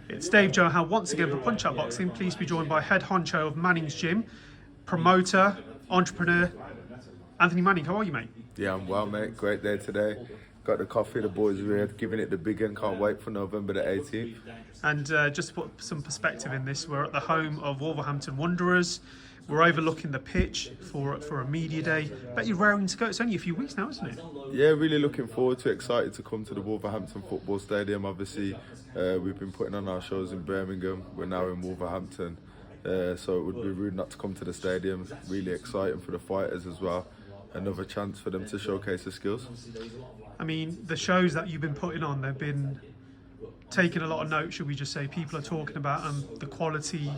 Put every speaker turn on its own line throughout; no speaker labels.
It's Dave Johan once again for Punch Out Boxing. Please be joined by head honcho of Manning's Gym, promoter, entrepreneur, Anthony Manning. How are you, mate?
Yeah, I'm well, mate. Great day today. Got the coffee, the boys are here, giving it the big one. Can't wait for November the 18th.
And just to put some perspective in this, we're at the home of Wolverhampton Wanderers. We're overlooking the pitch for a media day. Bet you're raring to go. It's only a few weeks now, isn't it?
Yeah, really looking forward to it. Excited to come to the Wolverhampton Football Stadium. Obviously, we've been putting on our shows in Birmingham. We're now in Wolverhampton. So it would be rude not to come to the stadium. Really exciting for the fighters as well. Another chance for them to showcase their skills.
I mean, the shows that you've been putting on, they've been taking a lot of note, should we just say. People are talking about the quality,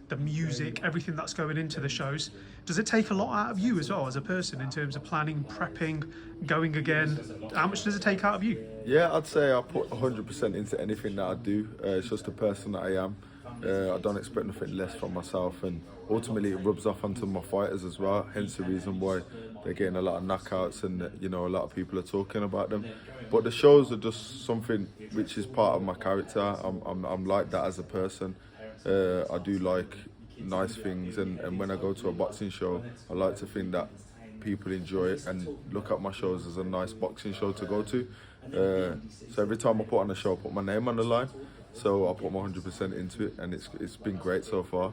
the music, everything that's going into the shows. Does it take a lot out of you as well as a person in terms of planning, prepping, going again? How much does it take out of you?
Yeah, I'd say I put 100% into anything that I do. It's just the person that I am. I don't expect nothing less from myself, and ultimately it rubs off onto my fighters as well, hence the reason why they're getting a lot of knockouts and a lot of people are talking about them. But the shows are just something which is part of my character. I'm like that as a person. I do like nice things, and when I go to a boxing show, I like to think that people enjoy it and look at my shows as a nice boxing show to go to. So every time I put on a show, I put my name on the line. So I put my 100% into it, and it's been great so far.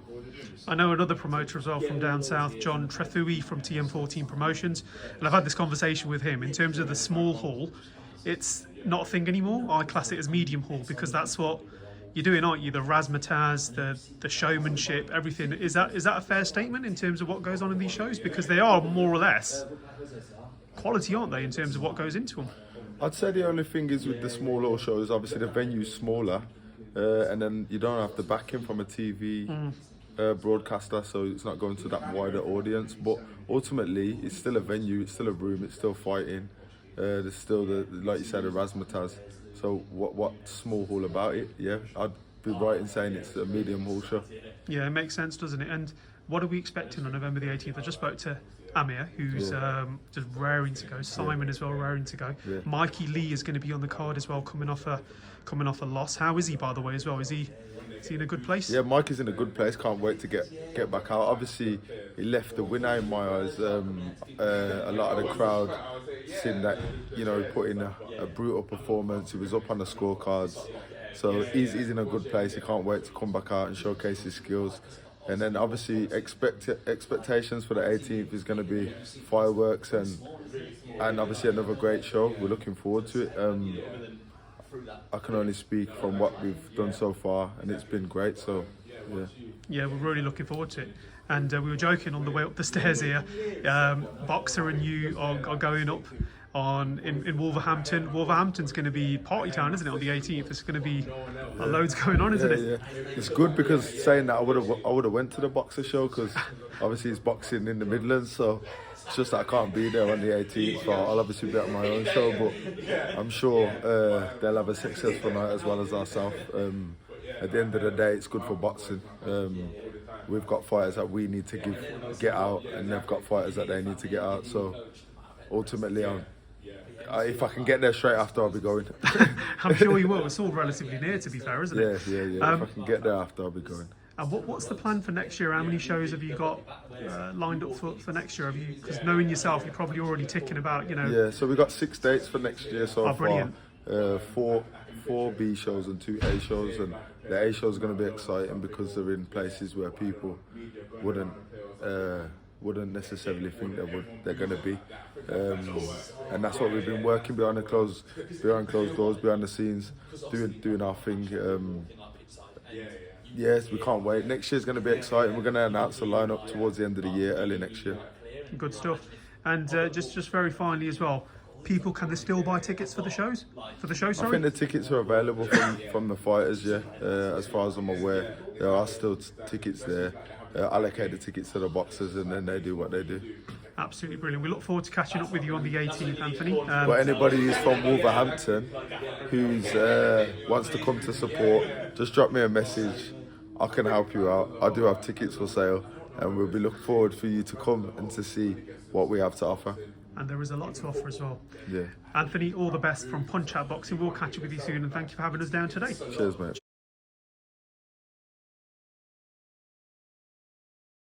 I know another promoter as well from down south, John Trethui from TM14 Promotions, and I've had this conversation with him in terms of the small hall. It's not a thing anymore. I class it as medium hall because that's what you're doing, aren't you? The razzmatazz, the showmanship, everything. Is that a fair statement in terms of what goes on in these shows? Because they are more or less quality, aren't they, in terms of what goes into them?
I'd say the only thing is with the small hall shows, obviously the venue's smaller. And then you don't have the backing from a TV broadcaster, so it's not going to that wider audience. But ultimately, it's still a venue, it's still a room, it's still fighting. There's still like you said, the razzmatazz. So what small hall about it? Yeah, I'd be right in saying it's a medium hall show.
Yeah, it makes sense, doesn't it? And what are we expecting on November the 18th? I just spoke to Amir, who's just raring to go. Simon as well, raring to go. Yeah. Mikey Lee is going to be on the card as well, coming off a loss. How is he, by the way, as well? Is he in a good place?
Yeah, Mike is in a good place. Can't wait to get back out. Obviously, he left the winner in my eyes. A lot of the crowd seen that, he put in a brutal performance. He was up on the scorecards. So he's in a good place. He can't wait to come back out and showcase his skills. And then obviously expectations for the 18th is going to be fireworks and obviously another great show. We're looking forward to it. I can only speak from what we've done so far, and it's been great. So, yeah. Yeah,
we're really looking forward to it. And we were joking on the way up the stairs here. Boxer and you are going up in Wolverhampton. Wolverhampton's going to be party town, isn't it? On the 18th, it's going to be loads going on, isn't it?
Yeah. It's good because saying that I would have went to the boxer show because obviously it's boxing in the Midlands, so. It's just that I can't be there on the 18th, so I'll obviously be at my own show, but I'm sure they'll have a successful night as well as ourselves. At the end of the day, it's good for boxing. We've got fighters that we need to get out, and they've got fighters that they need to get out. So ultimately, if I can get there straight after, I'll be going.
I'm sure you will. It's all relatively near, to be fair, isn't it?
Yeah. If I can get there after, I'll be going.
And what's the plan for next year? How many shows have you got lined up for next year? Because knowing yourself, you're probably already ticking about,
Yeah, so we've got 6 dates for next year so far. 4 B shows and 2 A shows, and the A shows are going to be exciting because they're in places where people wouldn't necessarily think they're going to be, and that's what we've been working behind closed doors, behind the scenes, doing our thing. Yes, we can't wait. Next year's going to be exciting. We're going to announce the lineup towards the end of the year, early next year.
Good stuff. And just very finally as well, can they still buy tickets for the shows? I
think the tickets are available from the fighters. Yeah, as far as I'm aware, there are still tickets there. Allocate the tickets to the boxers, and then they do what they do.
Absolutely brilliant. We look forward to catching up with you on the 18th, Anthony.
But anybody who's from Wolverhampton, who's wants to come to support, just drop me a message. I can help you out. I do have tickets for sale, and we'll be looking forward for you to come and to see what we have to offer.
And there is a lot to offer as well.
Yeah.
Anthony, all the best from Punch Out Boxing. We'll catch up with you soon, and thank you for having us down today.
Cheers, mate.